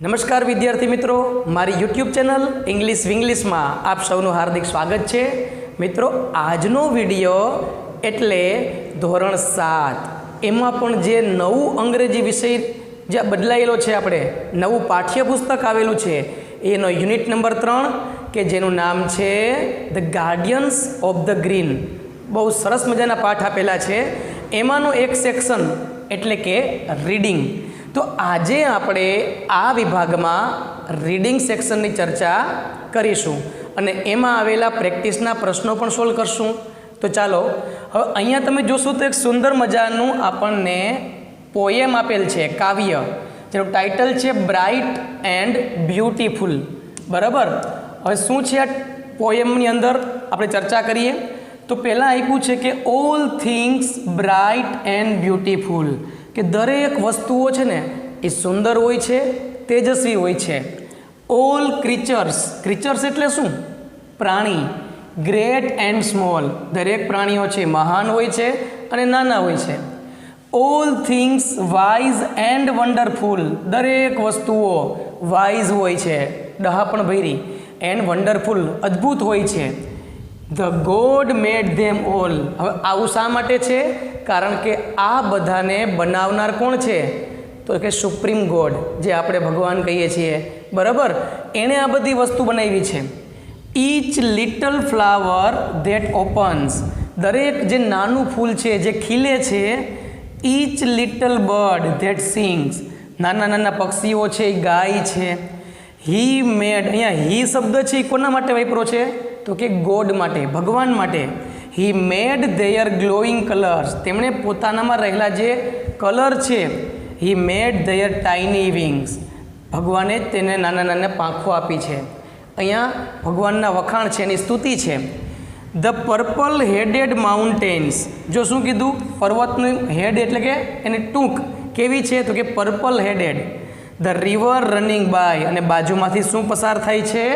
નમસ્કાર વિદ્યાર્થી મિત્રો, મારી યુટ્યુબ ચેનલ ઇંગ્લિશ વિંગ્લિશમાં આપ સૌનું હાર્દિક સ્વાગત છે. મિત્રો, આજનો વિડીયો એટલે ધોરણ 7 એમાં પણ જે નવું અંગ્રેજી વિષય જે બદલાયેલો છે, આપણે નવું પાઠ્યપુસ્તક આવેલું છે એનો યુનિટ નંબર 3 કે જેનું નામ છે the guardians of the green. બહુ સરસ મજાના પાઠ આપેલા છે. એમાંનો એક સેક્શન એટલે કે રીડિંગ. તો આજે આપણે આ વિભાગમાં રીડિંગ સેક્શનની ચર્ચા કરીશું અને એમાં આવેલા પ્રેક્ટિસના પ્રશ્નો પણ સોલ્વ કરશું. તો ચાલો હવે અહીંયા તમે જોશો તો એક સુંદર મજાનું આપણને પોએમ આપેલ છે, કાવ્ય, જેનું ટાઇટલ છે બ્રાઇટ એન્ડ બ્યુટીફુલ. બરાબર, હવે શું છે આ પોએમની અંદર આપણે ચર્ચા કરીએ. તો પહેલાં આપ્યું છે કે all things bright and beautiful, કે દરેક વસ્તુઓ છે ને એ સુંદર હોય છે, તેજસ્વી હોય છે. ઓલ ક્રીચર્સ, ક્રીચર્સ એટલે શું? પ્રાણી. ગ્રેટ એન્ડ સ્મોલ, દરેક પ્રાણીઓ છે મહાન હોય છે અને નાના હોય છે. All things wise and wonderful, દરેક વસ્તુઓ વાઇઝ હોય છે, ડહાપણ ભરી, એન્ડ વન્ડરફુલ, અદ્ભુત હોય છે. The God made them all. હવે આવું શા માટે છે? કારણ કે આ બધાને બનાવનાર કોણ છે? તો કે સુપ્રીમ ગોડ, જે આપણે ભગવાન કહીએ છીએ. બરાબર, એણે આ બધી વસ્તુ બનાવી છે. Each little flower that opens, દરેક જે નાનું ફૂલ છે જે ખીલે છે. Each little bird that sings, નાના નાના પક્ષીઓ છે એ ગાય છે. હી મેડ, અહીંયા હી શબ્દ છે એ કોના માટે વાપરો છે? તો કે ગોડ માટે, ભગવાન માટે. હી મેડ ધેયર ગ્લોઈંગ કલર્સ, તેમણે પોતાનામાં રહેલા જે કલર છે. હી મેડ ધેયર ટાઇની વિંગ્સ, ભગવાને તેને નાના નાના પાંખો આપી છે. અહીંયા ભગવાનના વખાણ છે, એની સ્તુતિ છે. ધ પર્પલ હેડેડ માઉન્ટેન્સ, જો શું કીધું? પર્વતનું હેડ એટલે કે એની ટૂંક કેવી છે? તો કે purple headed. The river running by, અને બાજુમાંથી શું પસાર થાય છે?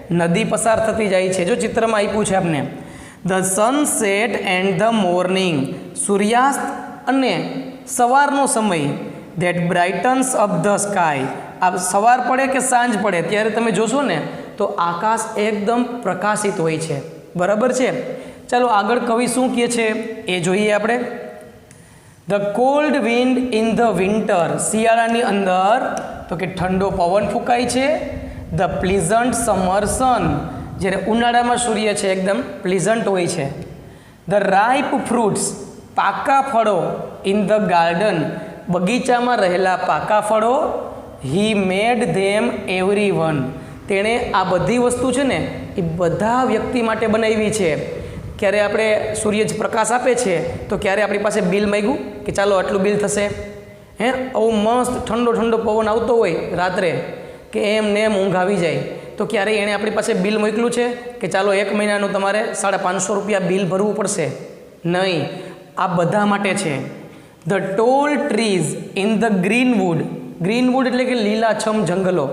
નદી પસાર થતી જાય છે. જો ચિત્રમાં આપ્યું છે આપને. The sunset and the morning, સૂર્યાસ્ત અને સવારનો સમય. ધેટ બ્રાઇટન્સ અપ ધ સ્કાય, આ સવાર પડે કે સાંજ પડે ત્યારે તમે જોશો ને તો આકાશ એકદમ પ્રકાશિત હોય છે. બરાબર છે. ચાલો આગળ કવિ શું કહે છે એ જોઈએ આપણે. The cold wind in the winter, શિયાળાની અંદર તો કે ઠંડો પવન ફૂંકાય છે. ધ પ્લીઝન્ટ સમર સન, જ્યારે ઉનાળામાં સૂર્ય છે એકદમ પ્લીઝન્ટ હોય છે. ધ રાઇપ ફ્રૂટ્સ, પાકા ફળો. ઇન ધ ગાર્ડન, બગીચામાં રહેલા પાકા ફળો. હી મેડ ધેમ એવરી વન, તેણે આ બધી વસ્તુ છે ને એ બધા વ્યક્તિ માટે બનાવી છે. ક્યારે આપણે સૂર્ય જ પ્રકાશ આપે છે તો ક્યારે આપણી પાસે બિલ માંગ્યું કે ચાલો આટલું બિલ થશે? આવું મસ્ત ઠંડો ઠંડો પવન આવતો હોય રાત્રે કે એમ ને એમ ઊંઘ આવી જાય તો ક્યારે એણે આપણી પાસે બિલ મોકલ્યું છે કે ચાલો 1 મહિનાનું તમારે 550 રૂપિયા બિલ ભરવું પડશે? નહીં, આ બધા માટે છે. The tall trees in the greenwood, greenwood એટલે કે લીલાછમ જંગલો,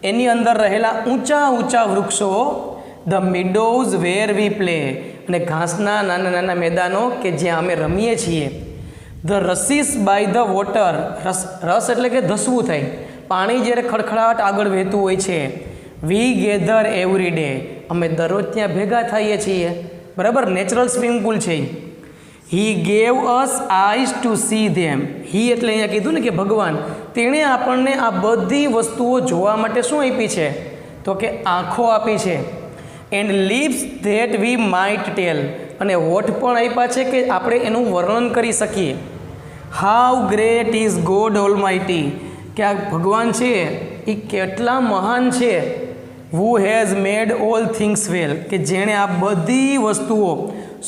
એની અંદર રહેલા ઊંચા ઊંચા વૃક્ષો. ધ મિડોઝ વેર વી પ્લે, અને ઘાસના નાના નાના મેદાનો કે જ્યાં અમે રમીએ છીએ. ધ રસીસ બાય ધ વોટર, રસ એટલે કે ધસવું થાય, પાણી જ્યારે ખડખડાટ આગળ વહેતું હોય છે. વી ગેધર એવરી ડે, અમે દરરોજ ત્યાં ભેગા થઈએ છીએ. બરાબર, નેચરલ સ્વિમિંગ પુલ છે. He gave us eyes to see them, he એટલે અહીંયા કીધું ને કે ભગવાન, તેણે આપણને આ બધી વસ્તુઓ જોવા માટે શું આપી છે? તો કે આંખો આપી છે. And lips that we might tell, અને હોઠ પણ આપ્યા છે કે આપણે એનું વર્ણન કરી શકીએ. How great is God almighty, કે આ ભગવાન છે એ કેટલા મહાન છે. Who has made all things well, કે જેણે આ બધી વસ્તુઓ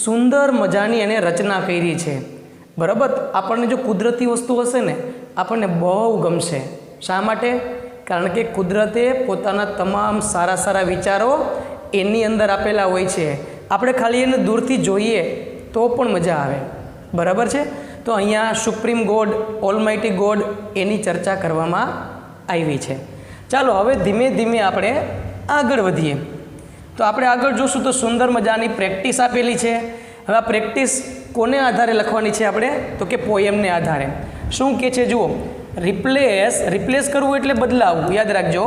સુંદર મજાની એને રચના કરી છે. બરાબર, આપણને જો કુદરતી વસ્તુ હશે ને આપણને બહુ ગમશે. શા માટે? કારણ કે કુદરતે પોતાના તમામ સારા સારા વિચારો એની અંદર આપેલા હોય છે. આપણે ખાલી એને દૂરથી જોઈએ તો પણ મજા આવે. બરાબર છે. તો અહીંયા સુપ્રીમ ગોડ, ઓલમાઇટી ગોડ, એની ચર્ચા કરવામાં આવી છે. ચાલો હવે ધીમે ધીમે આપણે આગળ વધીએ. તો આપણે આગળ જોશું તો સુંદર મજાની પ્રેક્ટિસ આપેલી છે. હવે આ પ્રેક્ટિસ કોને આધારે લખવાની છે આપણે? તો કે પોએમને આધારે. શું કહે છે જુઓ. રિપ્લેસ કરવું એટલે બદલાવવું, યાદ રાખજો.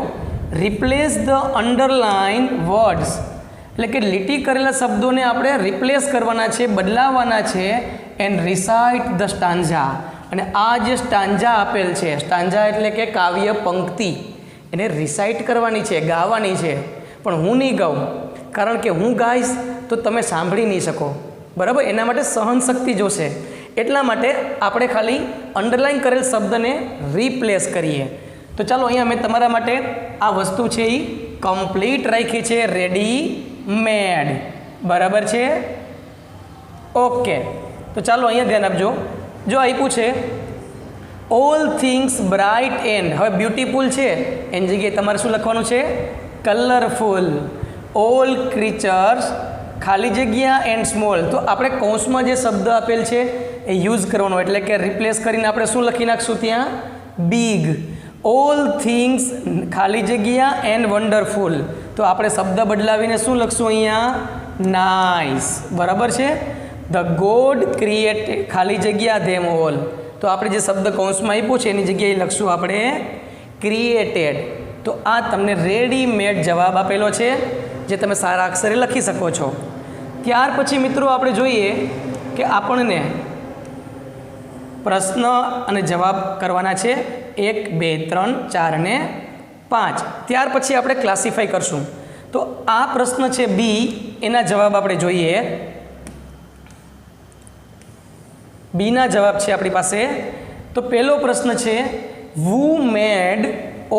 રિપ્લેસ ધ અંડરલાઇન વર્ડ્સ એટલે કે લીટી કરેલા શબ્દોને આપણે રિપ્લેસ કરવાના છે, બદલાવવાના છે. એન્ડ રિસાઇટ ધ સ્ટાન્ઝા, અને આ જે સ્ટાન્ઝા આપેલ છે, સ્ટાન્ઝા એટલે કે કાવ્ય પંક્તિ, એને રિસાઇટ કરવાની છે, ગાવાની છે. પણ હું નહીં ગાઉં, કારણ કે હું ગાઈશ તો તમે સાંભળી નહીં શકો, બરાબર. એના માટે સહનશક્તિ જોશે. એટલા માટે આપણે ખાલી અંડરલાઇન કરેલ શબ્દને રિપ્લેસ કરીએ. તો ચાલો અહીંયા મેં તમારા માટે આ વસ્તુ છે એ કમ્પ્લીટ રાખી છે, રેડી મેડ, બરાબર છે. ઓકે, તો ચાલો અહીંયા ધ્યાન આપજો. જો આપ્યું છે ઓલ થિંગ્સ બ્રાઇટ એન્ડ, હવે બ્યુટીફુલ છે એની જગ્યાએ તમારે શું લખવાનું છે? કલરફુલ. ઓલ ક્રીચર્સ ખાલી જગ્યા એન્ડ સ્મોલ, તો આપણે કૌંસમાં જે શબ્દ આપેલ છે એ યુઝ કરવાનો, એટલે કે રિપ્લેસ કરીને આપણે શું લખી નાખશું ત્યાં? બિગ. ઓલ થિંગ્સ ખાલી જગ્યા એન્ડ વન્ડરફુલ, તો આપણે શબ્દ બદલાવીને શું લખશું અહીંયા? નાઇસ, બરાબર છે. ધ ગોડ ક્રિએટ ખાલી જગ્યા ધેમ ઓલ, તો આપણે જે શબ્દ કૌંસમાં આપ્યું છે એની જગ્યાએ લખશું આપણે ક્રિએટેડ. તો આ તમને રેડીમેડ જવાબ આપેલો છે, જે તમે સારા અક્ષરે લખી શકો છો. ત્યાર પછી મિત્રો આપણે જોઈએ કે આપણને પ્રશ્ન અને જવાબ કરવાના છે 1, 2, 3, 4 અને 5. ત્યાર પછી આપણે ક્લાસિફાઈ કરશું. તો આ પ્રશ્ન છે બી, એના જવાબ આપણે જોઈએ. બીના જવાબ છે આપણી પાસે. તો પહેલો પ્રશ્ન છે who made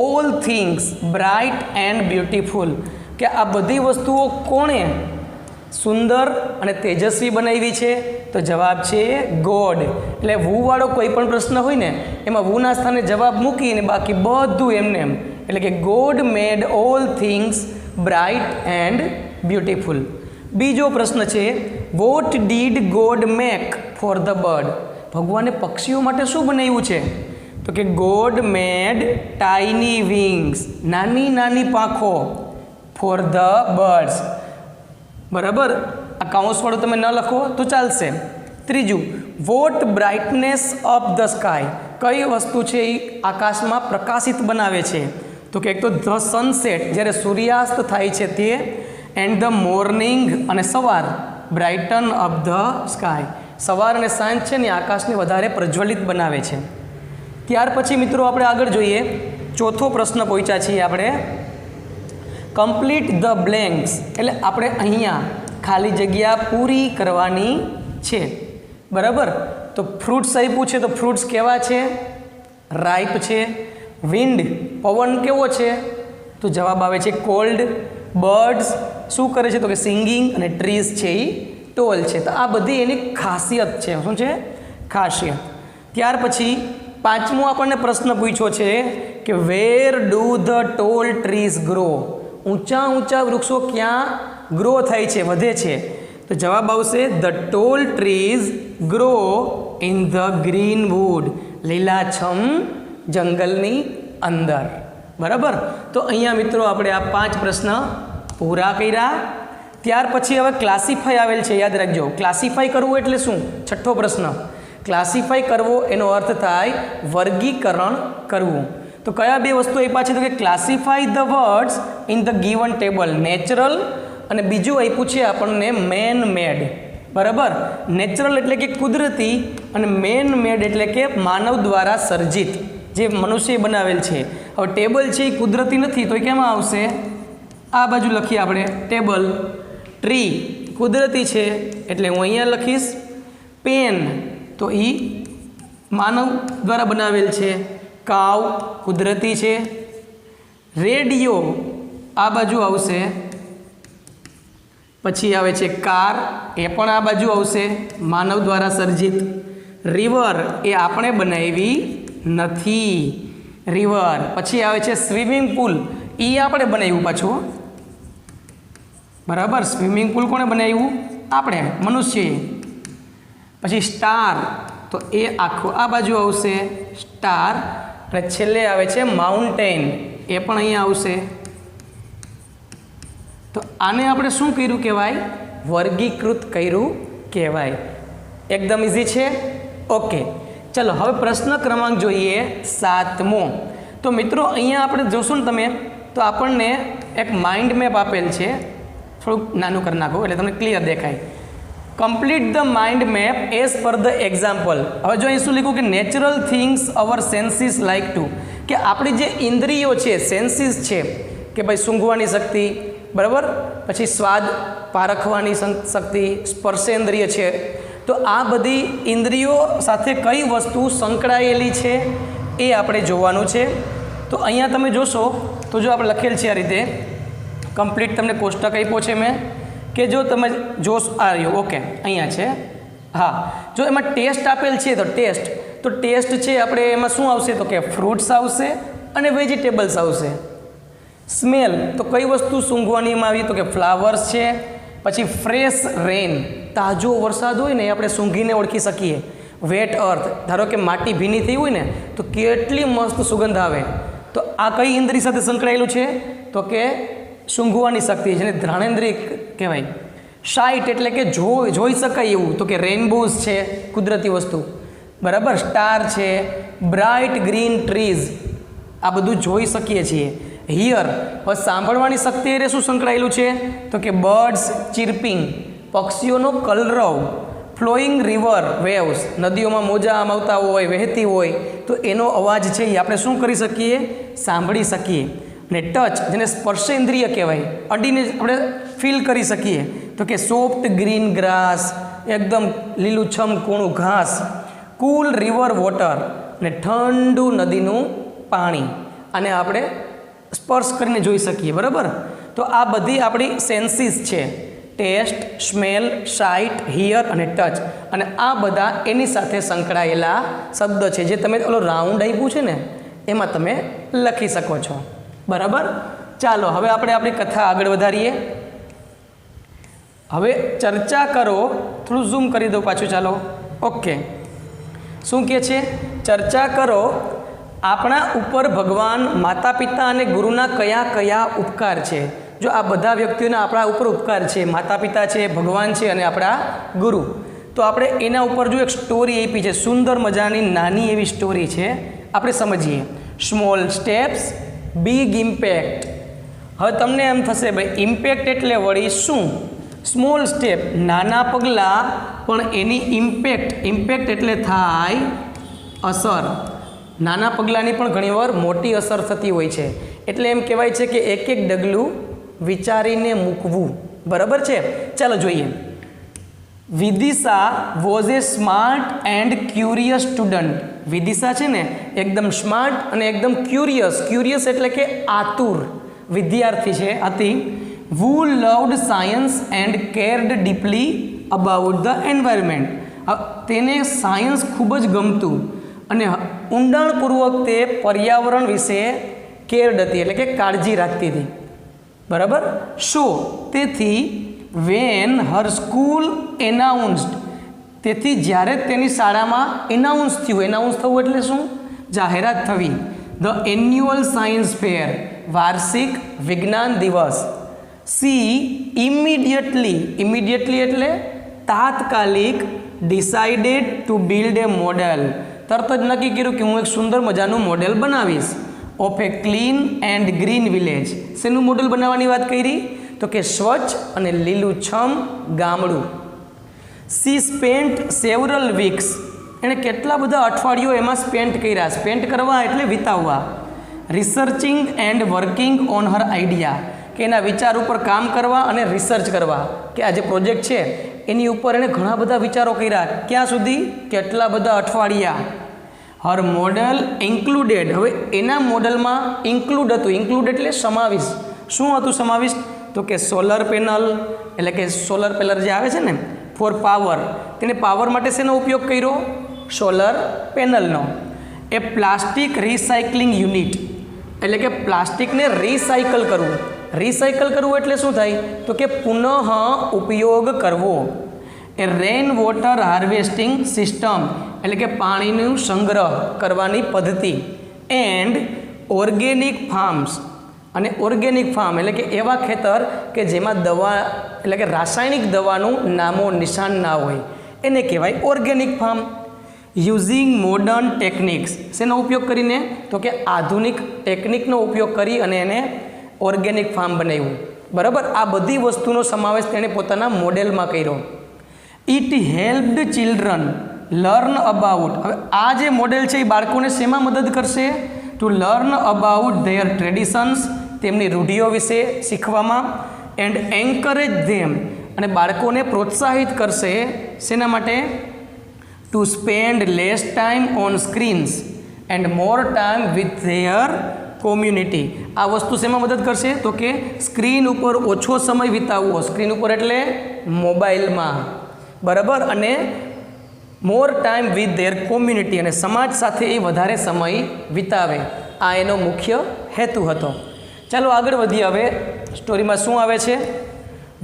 all things bright and beautiful, કે આ બધી વસ્તુઓ કોણે સુંદર અને તેજસ્વી બનાવી છે? તો જવાબ છે ગોડ. એટલે વુ વાળો કોઈ પણ પ્રશ્ન હોય ને એમાં વુના સ્થાને જવાબ મૂકીને બાકી બધું એમને એમ, એટલે કે God made all things bright and beautiful. બીજો પ્રશ્ન છે what did God make for the bird, ભગવાને પક્ષીઓ માટે શું બનાવ્યું છે? તો કે ગોડ મેડ ટાઇની વિંગ્સ, નાની નાની પાંખો, ફોર ધ બર્ડ્સ, બરાબર. આ કૌંસવાળું તમે ન લખો તો ચાલશે. ત્રીજું what brightness of the sky, કઈ વસ્તુ છે એ આકાશમાં પ્રકાશિત બનાવે છે? તો કે એક તો ધ સનસેટ, જ્યારે સૂર્યાસ્ત થાય છે તે, એન્ડ ધ મોર્નિંગ અને સવાર, બ્રાઇટન ઓફ ધ સ્કાય, સવાર અને સાંજ છે ને આકાશને વધારે પ્રજ્વલિત બનાવે છે. ત્યાર પછી મિત્રો આપણે આગળ જોઈએ, ચોથો પ્રશ્ન પહોંચ્યા છીએ આપણે. કમ્પ્લીટ ધ બ્લેન્ક્સ, એટલે આપણે અહીંયા ખાલી જગ્યા પૂરી કરવાની છે, બરાબર. તો ફ્રૂટ્સ આપ્યું છે, તો ફ્રૂટ્સ કેવા છે? રાઈપ છે. વિન્ડ પવન કેવો છે? તો જવાબ આવે છે કોલ્ડ. બર્ડ્સ શું કરે છે? તો કે સિંગિંગ. અને ટ્રીઝ છે એ ટોલ છે. તો આ બધી એની ખાસિયત છે. શું છે? ખાસિયત. ત્યાર પછી પાંચમો આપણને પ્રશ્ન પૂછ્યો છે કે where do the tall trees grow, ઊંચા ઊંચા વૃક્ષો ક્યાં ગ્રો થાય છે, વધે છે? તો જવાબ આવશે the tall trees grow in the green wood, લીલાછમ જંગલની અંદર, બરાબર. તો અહીંયા મિત્રો આપણે આ 5 પ્રશ્ન પૂરા કર્યા. ત્યાર પછી હવે ક્લાસિફાઈ આવેલ છે, યાદ રાખજો. ક્લાસિફાઈ કરવું એટલે શું? છઠ્ઠો પ્રશ્ન. ક્લાસિફાઈ કરવો એનો અર્થ થાય વર્ગીકરણ કરવું. તો કયા 2 વસ્તુ આપ્યા છે? તો કે classify the words in the given table, natural, અને બીજું આપ્યું છે આપણને મેન મેડ, બરાબર. નેચરલ એટલે કે કુદરતી, અને મેન મેડ એટલે કે માનવ દ્વારા સર્જિત, જે મનુષ્ય બનાવેલ છે. હવે ટેબલ છે એ કુદરતી નથી, તો એ કેમાં આવશે? આ બાજુ લખીએ આપણે ટેબલ. ટ્રી કુદરતી છે એટલે હું અહીંયા લખીશ. પેન તો એ માનવ દ્વારા બનાવેલ છે. કાવ કુદરતી છે. રેડિયો આ બાજુ આવશે. પછી આવે છે કાર, એ પણ આ બાજુ આવશે, માનવ દ્વારા સર્જિત. રિવર એ આપણે બનાવી નથી, રિવર. પછી આવે છે સ્વિમિંગ પુલ, એ આપણે બનાવ્યું પાછું, બરાબર. સ્વિમિંગ પુલ કોણે બનાવ્યું? આપણે, મનુષ્યએ. પછી સ્ટાર, તો એ આખું આ બાજુ આવશે સ્ટાર. અને છેલ્લે આવે છે માઉન્ટેન, એ પણ અહીંયા આવશે. તો આને આપણે શું કર્યું કહેવાય? વર્ગીકૃત કર્યું કહેવાય. એકદમ ઇઝી છે. ઓકે, ચલો હવે પ્રશ્ન ક્રમાંક જોઈએ 7મો. તો મિત્રો અહીંયા આપણે જોશો ને તમે તો આપણને એક માઇન્ડ મેપ આપેલ છે, થોડુંક નાનું કરી નાખો એટલે તમને ક્લિયર દેખાય. Complete the mind map as per the example. હવે જો અહીં શું લખ્યું કે natural things our senses like to, કે આપણી જે ઇન્દ્રિયો છે, સેન્સીસ છે, કે ભાઈ સૂંઘવાની શક્તિ, બરાબર, પછી સ્વાદ પારખવાની શક્તિ, સ્પર્શેન્દ્રિય છે, તો આ બધી ઇન્દ્રિયો સાથે કઈ વસ્તુ સંકળાયેલી છે એ આપણે જોવાનું છે. તો અહીંયા તમે જોશો તો જો આપણે લખેલ છે આ રીતે, કમ્પ્લીટ તમને કોષ્ટક આપ્યો છે મેં, કે જો તમે જોશો આ રહ્યો, ઓકે અહીંયા છે, હા, જો એમાં ટેસ્ટ આપેલ છે તો ટેસ્ટ છે આપણે એમાં શું આવશે તો કે ફ્રૂટ્સ આવશે અને વેજીટેબલ્સ આવશે. સ્મેલ તો કઈ વસ્તુ સૂંઘવાનીમાં આવી તો કે ફ્લાવર્સ છે. પછી ફ્રેશ રેન, તાજો વરસાદ હોય ને એ આપણે સૂંઘીને ઓળખી શકીએ. વેટ અર્થ, ધારો કે માટી ભીની થઈ હોય ને તો કેટલી મસ્ત સુગંધ આવે, તો આ કઈ ઇન્દ્રિય સાથે સંકળાયેલું છે તો કે સૂંઘવાની શક્તિ, જેને ઘ્રાણેન્દ્રિય કહેવાય. સાઇટ એટલે કે જોઈ શકાય એવું, તો કે રેઇનબોઝ છે, કુદરતી વસ્તુ, બરાબર, સ્ટાર છે, બ્રાઇટ ગ્રીન ટ્રીઝ, આ બધું જોઈ શકીએ છીએ. હિયર, હવે સાંભળવાની શક્તિ એ શું સંકળાયેલું છે તો કે બર્ડ્સ ચિર્પિંગ, પક્ષીઓનો કલરવ, ફ્લોઈંગ રિવર વેવ્સ, નદીઓમાં મોજા આમ આવતા હોય, વહેતી હોય તો એનો અવાજ છે એ આપણે શું કરી શકીએ, સાંભળી શકીએ. ને ટચ, જેને સ્પર્શેન્દ્રિય કહેવાય, અડીને આપણે ફીલ કરી શકીએ, તો કે સોફ્ટ ગ્રીન ગ્રાસ, એકદમ લીલુંછમ કૂણું ઘાસ, કૂલ રિવર વોટર, ને ઠંડુ નદીનું પાણી, અને આપણે સ્પર્શ કરીને જોઈ શકીએ, બરાબર. તો આ બધી આપણી સેન્સીસ છે, ટેસ્ટ, સ્મેલ, સાઇટ, હિયર અને ટચ, અને આ બધા એની સાથે સંકળાયેલા શબ્દ છે, જે તમે ઓલો રાઉન્ડ આપ્યું છે ને એમાં તમે લખી શકો છો, બરાબર. ચાલો હવે આપણે આપણી કથા આગળ વધારીએ. હવે ચર્ચા કરો, થોડું ઝૂમ કરી દઉં પાછું, ચાલો, ઓકે. શું કહે છે, ચર્ચા કરો આપણા ઉપર ભગવાન, માતા પિતા અને ગુરુના કયા કયા ઉપકાર છે. જો આ બધા વ્યક્તિઓના આપણા ઉપર ઉપકાર છે, માતા પિતા છે, ભગવાન છે અને આપણા ગુરુ, તો આપણે એના ઉપર જો એક સ્ટોરી આપી છે, સુંદર મજાની નાની એવી સ્ટોરી છે, આપણે સમજીએ. Small steps big impact. હવે તમને એમ થશે ભાઈ ઇમ્પેક્ટ એટલે વળી શું? સ્મોલ સ્ટેપ નાના પગલાં, પણ એની ઇમ્પેક્ટ એટલે થાય અસર. નાના પગલાંની પણ ઘણીવાર મોટી અસર થતી હોય છે, એટલે એમ કહેવાય છે કે એક એક ડગલું વિચારીને મૂકવું, બરાબર છે. ચાલો જોઈએ. Vidisha was A smart and curious student. Vidisha છે ને એકદમ સ્માર્ટ અને એકદમ ક્યુરિયસ એટલે કે આતુર વિદ્યાર્થી છે, હતી. who loved science and cared deeply about the environment. તેને સાયન્સ ખૂબ જ ગમતું અને ઊંડાણપૂર્વક તે પર્યાવરણ વિશે કેર્ડ હતી, એટલે કે કાળજી રાખતી હતી, બરાબર. સો તેથી વેન હર સ્કૂલ એનાઉન્સ્ડ, તેથી જ્યારે તેની શાળામાં એનાઉન્સ થવું એટલે શું? જાહેરાત થવી. ધ એન્યુઅલ સાયન્સ ફેર, વાર્ષિક વિજ્ઞાન દિવસ. સી ઇમિડિયેટલી એટલે તાત્કાલિક, decided to build A model, તરત જ નક્કી કર્યું કે હું એક સુંદર મજાનું મોડેલ બનાવીશ. Of A clean and green village. શેનું મોડેલ બનાવવાની વાત કરી? તો કે સ્વચ્છ અને લીલુંછમ ગામડું. સી સ્પેન્ટ સેવરલ વીક્સ, એણે કેટલા બધા અઠવાડિયો એમાં સ્પેન્ટ કર્યા. સ્પેન્ટ કરવા એટલે વિતાવવા. Researching and working on her idea, કે એના વિચાર ઉપર કામ કરવા અને રિસર્ચ કરવા, કે આ જે પ્રોજેક્ટ છે એની ઉપર એણે ઘણા બધા વિચારો કર્યા. ક્યાં સુધી? કેટલા બધા અઠવાડિયા. હર મોડલ ઇન્ક્લુડેડ, હવે એના મોડલમાં ઇન્ક્લુડ હતું. ઇન્ક્લુડ એટલે સમાવિષ્ટ. શું હતું સમાવિષ્ટ? તો કે સોલર પેનલ, એટલે કે સોલર પેનલ જે આવે છે ને ફોર પાવર, તેને પાવર માટે શેનો ઉપયોગ કર્યો? સોલર પેનલનો. એ પ્લાસ્ટિક રિસાયકલિંગ યુનિટ, એટલે કે પ્લાસ્ટિકને રિસાયકલ કરવું. રિસાયકલ કરવું એટલે શું થાય? તો કે પુનઃ ઉપયોગ કરવો. એ રેઇન વોટર હાર્વેસ્ટિંગ સિસ્ટમ, એટલે કે પાણીનું સંગ્રહ કરવાની પદ્ધતિ. એન્ડ ઓર્ગેનિક ફાર્મ્સ, અને ઓર્ગેનિક ફાર્મ એટલે કે એવા ખેતર કે જેમાં દવા એટલે કે રાસાયણિક દવાનું નામો નિશાન ના હોય, એને કહેવાય organic farm. Using modern techniques. શેનો ઉપયોગ કરીને? તો કે આધુનિક ટેકનિકનો ઉપયોગ કરી અને એને ઓર્ગેનિક ફાર્મ બનાવ્યું. બરાબર, આ બધી વસ્તુનો સમાવેશ તેણે પોતાના મોડેલમાં કર્યો. It હેલ્પ્ડ children learn about. હવે આ જે મોડેલ છે એ બાળકોને શેમાં મદદ કરશે? To learn about their traditions, તેમની રૂઢિઓ વિશે શીખવામાં. એન્ડ એન્કરેજ ધેમ, અને બાળકોને પ્રોત્સાહિત કરશે શેના માટે? To spend less time on screens and more time with their community. આ વસ્તુ શેમાં મદદ કરશે? તો કે સ્ક્રીન ઉપર ઓછો સમય વિતાવવો. સ્ક્રીન ઉપર એટલે મોબાઈલમાં. બરાબર, અને મોર ટાઈમ વિથ ધેર કોમ્યુનિટી, અને સમાજ સાથે એ વધારે સમય વિતાવે. આ એનો મુખ્ય હેતુ હતો. ચાલો આગળ વધીએ. હવે સ્ટોરીમાં શું આવે છે?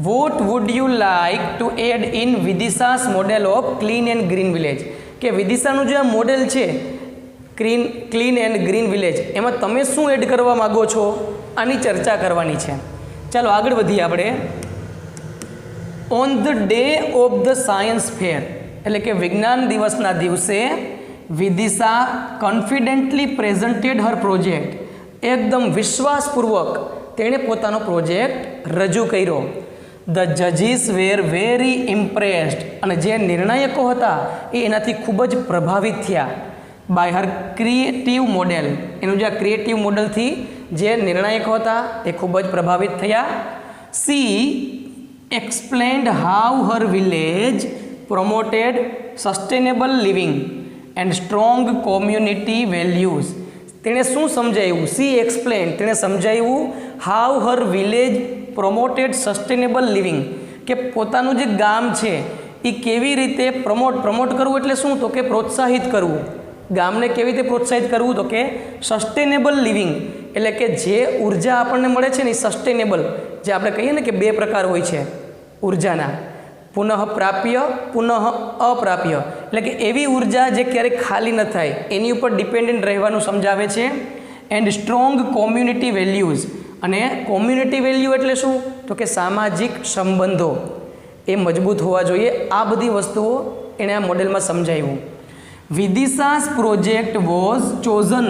What would you like to add in Vidisha's model of clean and green village. કે વિદિશાનું જે આ મોડેલ છે ક્લીન એન્ડ ગ્રીન વિલેજ, એમાં તમે શું એડ કરવા માગો છો? આની ચર્ચા કરવાની છે. ચાલો આગળ વધીએ આપણે. On the day of the science fair, એટલે કે વિજ્ઞાન દિવસના દિવસે વિદિશા કોન્ફિડન્ટલી પ્રેઝન્ટેડ હર પ્રોજેક્ટ. એકદમ વિશ્વાસપૂર્વક તેણે પોતાનો પ્રોજેક્ટ રજૂ કર્યો. ધ જજીસ વેર વેરી ઇમ્પ્રેસ્ડ, અને જે નિર્ણાયકો હતા એ એનાથી ખૂબ જ પ્રભાવિત થયા. બાય હર ક્રિએટિવ મોડેલ, એનું જે ક્રિએટિવ મોડેલથી જે નિર્ણાયકો હતા એ ખૂબ જ પ્રભાવિત થયા. C explained how Har village promoted sustainable living and strong community values. તેણે શું સમજાવ્યું? સી એક્સપ્લેન, તેણે સમજાવ્યું how Har village promoted sustainable living, કે પોતાનું જે ગામ છે એ કેવી રીતે પ્રમોટ કરવું એટલે શું? તો કે પ્રોત્સાહિત કરવું. ગામને કેવી રીતે પ્રોત્સાહિત કરવું? તો કે સસ્ટેનેબલ લિવિંગ, એટલે કે જે ઉર્જા આપણને મળે છે ને એ સસ્ટેનેબલ, જે આપણે કહીએ ને કે બે પ્રકાર હોય છે ઉર્જાના, પુનઃ પ્રાપ્ય, પુનઃ અપ્રાપ્ય, એટલે કે એવી ઉર્જા જે ક્યારેય ખાલી ન થાય, એની ઉપર ડિપેન્ડન્ટ રહેવાનું સમજાવે છે. એન્ડ સ્ટ્રોંગ કોમ્યુનિટી વેલ્યુઝ, અને કોમ્યુનિટી વેલ્યુ એટલે શું? તો કે સામાજિક સંબંધો એ મજબૂત હોવા જોઈએ. આ બધી વસ્તુઓ એણે આ મોડેલમાં સમજાવ્યું. Vidisha's project was chosen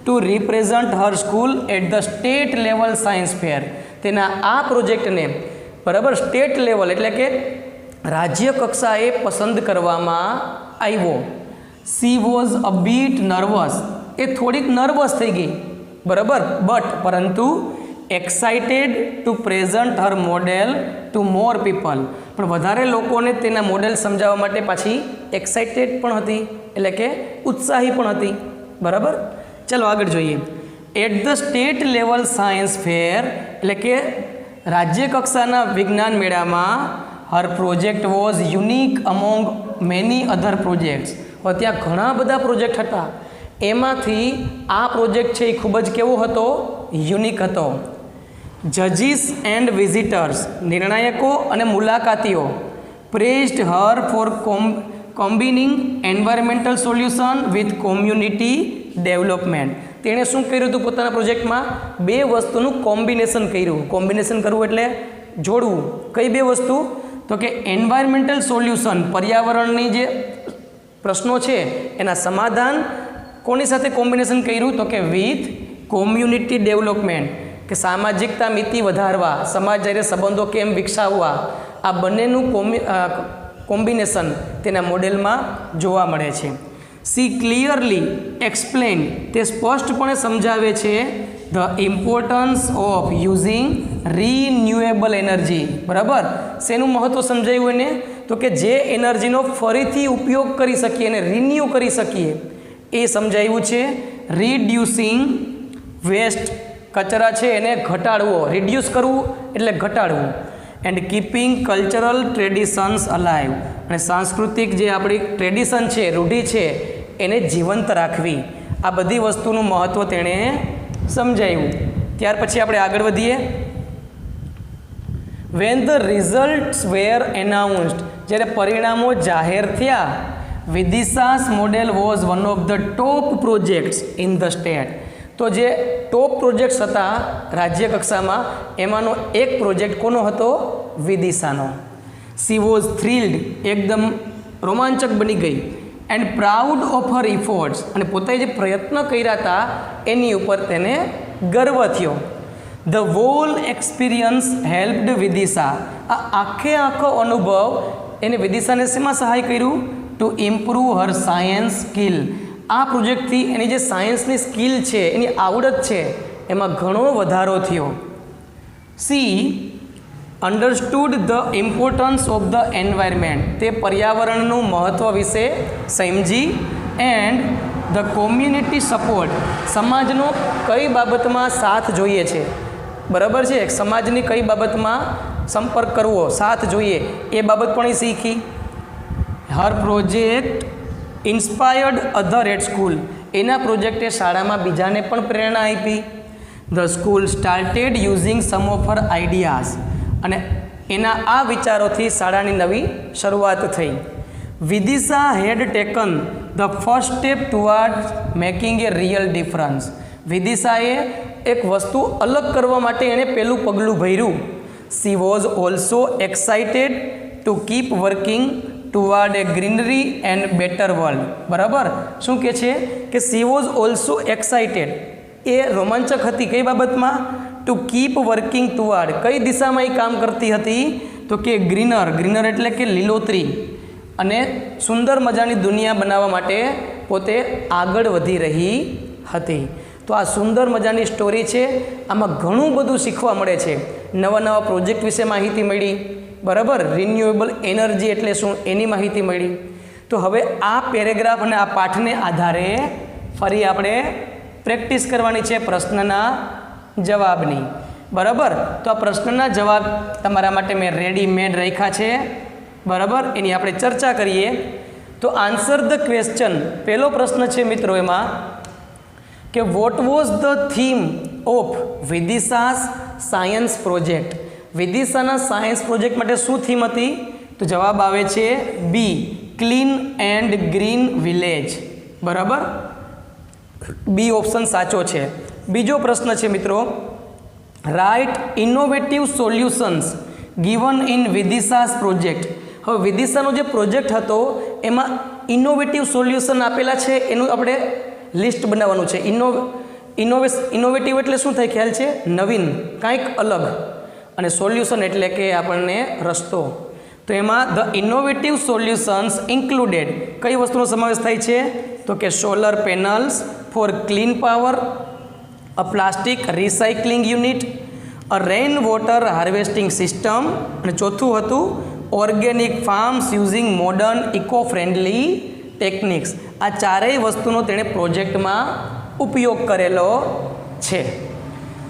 to represent her school at the state level science fair. તેના આ પ્રોજેક્ટને બરાબર સ્ટેટ લેવલ એટલે કે રાજ્ય કક્ષાએ પસંદ કરવામાં આવ્યો. She was a bit nervous, એ થોડીક નર્વસ થઈ ગઈ, બરાબર, પરંતુ excited to present her model to more people, પણ વધારે લોકોને તેના મોડેલ સમજાવવા માટે પાછી એક્સાઇટેડ પણ હતી, એટલે કે ઉત્સાહી પણ હતી. બરાબર, ચાલો આગળ જોઈએ. At the state level science fair, એટલે કે રાજ્ય કક્ષાના વિજ્ઞાન મેળામાં her project was unique among many other projects. હવે ત્યાં ઘણા બધા પ્રોજેક્ટ હતા, એમાંથી આ પ્રોજેક્ટ છે એ ખૂબ જ કેવો હતો? યુનિક હતો. જજીસ એન્ડ વિઝિટર્સ, નિર્ણાયકો અને મુલાકાતીઓ, praised her for combining environmental solution with community development. તેણે શું કર્યું હતું પોતાના પ્રોજેક્ટમાં? બે વસ્તુનું કોમ્બિનેશન કર્યું. કોમ્બિનેશન કરવું એટલે જોડવું. કઈ બે વસ્તુ? તો કે એન્વાયરમેન્ટલ સોલ્યુશન, પર્યાવરણની જે પ્રશ્નો છે એના સમાધાન કોની સાથે કોમ્બિનેશન કર્યું? તો કે વિથ કોમ્યુનિટી ડેવલપમેન્ટ, કે સામાજિકતા મિતિ વધારવા, સમાજ જ્યારે સંબંધો કેમ વિકસાવવા, આ બંનેનું કોમ્બિનેશન તેના મોડેલમાં જોવા મળે છે. સી ક્લિયરલી એક્સપ્લેન, તે સ્પષ્ટપણે સમજાવે છે the importance of using renewable energy. બરાબર, શેનું મહત્ત્વ સમજાવ્યું એને? તો કે જે એનર્જીનો ફરીથી ઉપયોગ કરી શકીએ અને રિન્યુ કરી શકીએ એ સમજાવ્યું છે. રિડ્યુસિંગ વેસ્ટ, કચરા છે એને ઘટાડવો, રિડ્યુસ કરવું એટલે ઘટાડવું. And keeping cultural traditions alive, અને સાંસ્કૃતિક જે આપણી ટ્રેડિશન છે, રૂઢિ છે, એને જીવંત રાખવી. આ બધી વસ્તુનું મહત્ત્વ તેણે સમજાવ્યું. ત્યાર પછી આપણે આગળ વધીએ. When the results were announced, જ્યારે પરિણામો જાહેર થયા, Vidisha's model was one of the top projects in the state. તો જે ટોપ પ્રોજેક્ટ્સ હતા રાજ્ય કક્ષામાં, એમાંનો એક પ્રોજેક્ટ કોનો હતો? વિદિશાનો. સી વોઝ થ્રિલ્ડ, એકદમ રોમાંચક બની ગઈ. And proud of her efforts, અને પોતે જે પ્રયત્ન કર્યા હતા એની ઉપર તેને ગર્વ થયો. ધ વોલ એક્સપિરિયન્સ હેલ્પ્ડ વિદિશા, આ આખો અનુભવ એને વિદિશાને શેમાં સહાય કર્યું? To improve Har science skill. આ પ્રોજેક્ટથી એની જે સાયન્સની સ્કિલ છે, એની આવડત છે, એમાં ઘણો વધારો થયો. C understood the importance of the environment, તે પર્યાવરણનું મહત્ત્વ વિશે સમજી. એન્ડ ધ કોમ્યુનિટી સપોર્ટ, સમાજનો કઈ બાબતમાં સાથ જોઈએ છે, બરાબર છે, સમાજની કઈ બાબતમાં સંપર્ક કરવો, સાથ જોઈએ, એ બાબત પણ એ શીખી. Her project inspired other at school, એના પ્રોજેક્ટે શાળામાં બીજાને પણ પ્રેરણા આપી. The school started using some of her ideas, અને એના આ વિચારોથી શાળાની નવી શરૂઆત થઈ. Vidisha had taken the first step toward making a real difference, વિદિશાએ એક વસ્તુ અલગ કરવા માટે એણે પહેલું પગલું ભર્યું. She was also excited to keep working toward a greenery and better world. બરાબર, શું કહે છે કે સી વોઝ ઓલ્સો એક્સાઇટેડ, એ રોમાંચક હતી કઈ બાબતમાં? ટુ કીપ વર્કિંગ ટુવર્ડ, કઈ દિશામાં એ કામ કરતી હતી? તો કે ગ્રીનર એટલે કે લીલોતરી, અને સુંદર મજાની દુનિયા બનાવવા માટે પોતે આગળ વધી રહી હતી. તો આ સુંદર મજાની સ્ટોરી છે, આમાં ઘણું બધું શીખવા મળે છે. નવા નવા પ્રોજેક્ટ વિશે માહિતી મળી, બરાબર, રિન્યુએબલ એનર્જી એટલે શું એની માહિતી મળી. તો હવે આ પેરેગ્રાફ અને આ પાઠને આધારે ફરી આપણે પ્રેક્ટિસ કરવાની છે પ્રશ્નના જવાબની. બરાબર, તો આ પ્રશ્નના જવાબ તમારા માટે મેં રેડીમેડ રાખ્યા છે, બરાબર, એની આપણે ચર્ચા કરીએ. તો આન્સર ધ ક્વેશ્ચન, પહેલો પ્રશ્ન છે મિત્રો એમાં કે what was the theme of Vidisha's science project, વિદિશાના સાયન્સ પ્રોજેક્ટ માટે શું થીમ હતી? તો જવાબ આવે છે B, clean and green village. બરાબર, બી ઓપ્શન સાચો છે. બીજો પ્રશ્ન છે મિત્રો, write innovative solutions given in Vidisha's project. હવે વિદિશાનો જે પ્રોજેક્ટ હતો એમાં ઇનોવેટિવ સોલ્યુશન આપેલા છે, એનું આપણે લિસ્ટ બનાવવાનું છે. ઇનોવેટિવ એટલે શું થાય ખ્યાલ છે? નવીન, કાંઈક અલગ, અને સોલ્યુશન એટલે કે આપણને રસ્તો. તો એમાં ધ ઇનોવેટિવ સોલ્યુશન્સ ઇન્ક્લુડેડ, કઈ વસ્તુનો સમાવેશ થાય છે? તો કે solar panels for clean power, a plastic recycling unit, a rain water harvesting system, અને ચોથું હતું organic farms using modern eco friendly techniques. આ ચારેય વસ્તુનો તેણે પ્રોજેક્ટમાં ઉપયોગ કરેલો છે.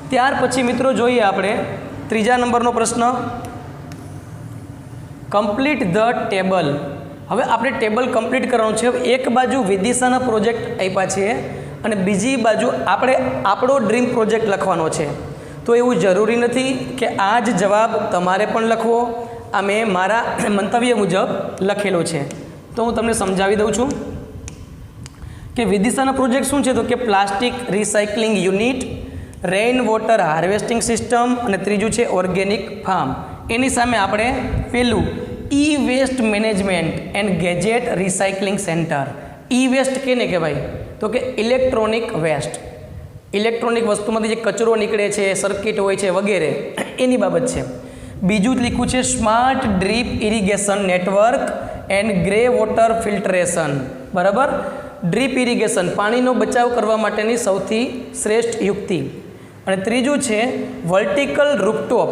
ત્યાર પછી મિત્રો જોઈએ આપણે ત્રીજા નંબરનો પ્રશ્ન, કમ્પ્લીટ ધ ટેબલ. હવે આપણે ટેબલ કમ્પ્લીટ કરવાનું છે. એક બાજુ વિદિશાના પ્રોજેક્ટ આપ્યા છે અને બીજી બાજુ આપણે આપણો ડ્રીમ પ્રોજેક્ટ લખવાનો છે. તો એવું જરૂરી નથી કે આ જ જવાબ તમારે પણ લખવો. આ મેં મારા મંતવ્ય મુજબ લખેલો છે, તો હું તમને સમજાવી દઉં છું કે વિદિશાના પ્રોજેક્ટ શું છે. તો કે plastic recycling unit, rain water harvesting system, અને ત્રીજું છે ઓર્ગેનિક ફાર્મ. એની સામે આપણે પેલું e waste management and gadget recycling centre. E waste કેને કહેવાય? તો કે ઇલેક્ટ્રોનિક વેસ્ટ, ઇલેક્ટ્રોનિક વસ્તુમાંથી જે કચરો નીકળે છે, સર્કિટ હોય છે વગેરે, એની બાબત છે. બીજું જ લીધું છે smart drip irrigation network and grey water filtration. બરાબર, ડ્રીપ ઇરિગેશન, પાણીનો બચાવ કરવા માટેની સૌથી શ્રેષ્ઠ યુક્તિ. અને ત્રીજું છે વર્ટિકલ રૂફટોપ.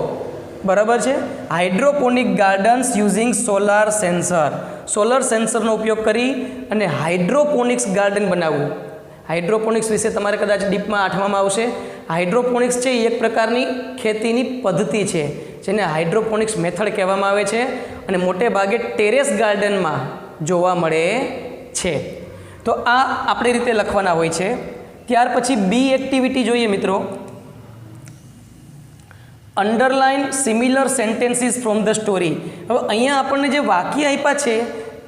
બરાબર છે, hydroponic gardens using solar sensor, solar સેન્સરનો ઉપયોગ કરી અને હાઇડ્રોપોનિક્સ ગાર્ડન બનાવવું. હાઇડ્રોપોનિક્સ વિશે તમારે કદાચ ડીપમાં 8માં આવશે. હાઇડ્રોપોનિક્સ છે એ એક પ્રકારની ખેતીની પદ્ધતિ છે જેને હાઇડ્રોપોનિક્સ મેથડ કહેવામાં આવે છે અને મોટે ભાગે ટેરેસ ગાર્ડનમાં જોવા મળે છે. તો આ આપણી રીતે લખવાના હોય છે. ત્યાર પછી બી એક્ટિવિટી જોઈએ મિત્રો, underline similar sentences from the story. હવે અહીંયા આપણને જે વાક્ય આપ્યા છે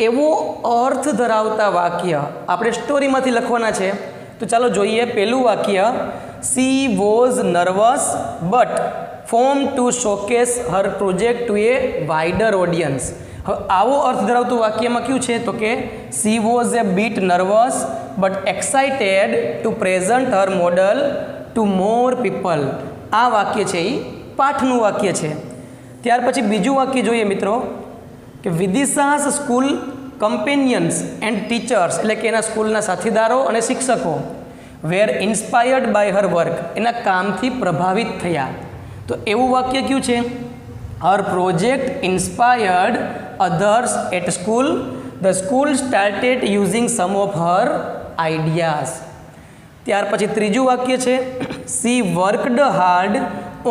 એવો અર્થ ધરાવતા વાક્ય આપણે સ્ટોરીમાંથી લખવાના છે. તો ચાલો જોઈએ. પહેલું વાક્ય, she was nervous but form to showcase her project to a wider audience. હવે આવો અર્થ ધરાવતું વાક્યમાં કયું છે તો કે she was a bit nervous but excited to present her model to more people. આ વાક્ય છે એ પાઠનું વાક્ય છે. ત્યાર પછી બીજું વાક્ય જોઈએ મિત્રો કે Vidisha's school companions and teachers, એટલે કે એના સ્કૂલના સાથીદારો અને શિક્ષકો were inspired by her work, એના કામથી પ્રભાવિત થયા. તો એવું વાક્ય કયું છે? Her project inspired others at school, the school started using some of her ideas. ત્યાર પછી ત્રીજું વાક્ય છે she worked hard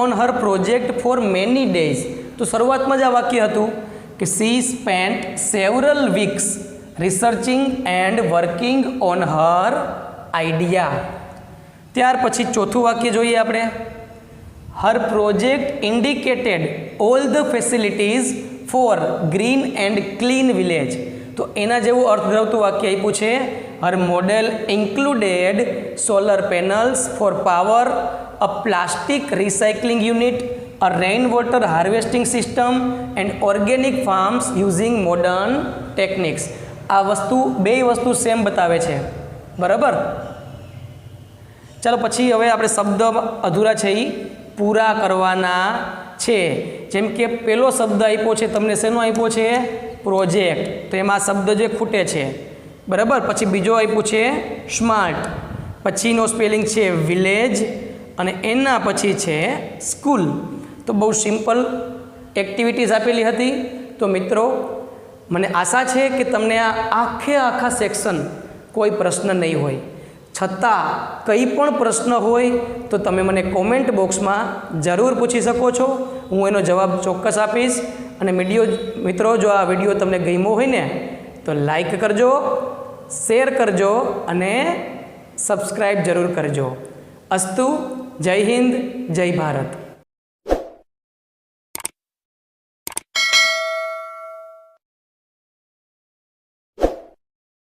on her project for many days. તો શરૂઆતમાં જ આ વાક્ય હતું કે she spent several weeks રિસર્ચિંગ and working on her idea. ત્યાર પછી ચોથું વાક્ય જોઈએ આપણે, her project indicated all the facilities for green and clean village. તો એના જેવું અર્થ ધરાવતું વાક્ય આપ્યું છે her model included solar panels for power, a plastic recycling unit, a rain water harvesting system and organic farms using modern techniques. આ બે વસ્તુ સેમ બતાવે છે, બરાબર. ચાલો પછી હવે આપણે શબ્દ અધૂરા છે એ પૂરા કરવાના છે. જેમ કે પહેલો શબ્દ આપ્યો છે તમને, શેનો આપ્યો છે? પ્રોજેક્ટ. તો એમાં શબ્દ જે ખૂટે છે, બરાબર. પછી બીજો આપ્યું છે સ્માર્ટ, પછીનો સ્પેલિંગ છે વિલેજ અને એના પછી છે સ્કૂલ. તો બહુ સિમ્પલ એક્ટિવિટીઝ આપેલી હતી. તો મિત્રો મને આશા છે કે તમને આ આખા સેક્શન કોઈ પ્રશ્ન નહીં હોય. છતાં કંઈ પણ પ્રશ્ન હોય તો તમે મને કોમેન્ટ બોક્સમાં જરૂર પૂછી શકો છો. હું એનો જવાબ ચોક્કસ આપીશ. અને મિત્રો જો આ વિડીયો તમને ગમ્યો હોય ને તો લાઈક કરજો, શેર કરજો અને સબસ્ક્રાઈબ જરૂર કરજો. અસ્તુ. જય હિન્દ, જય ભારત.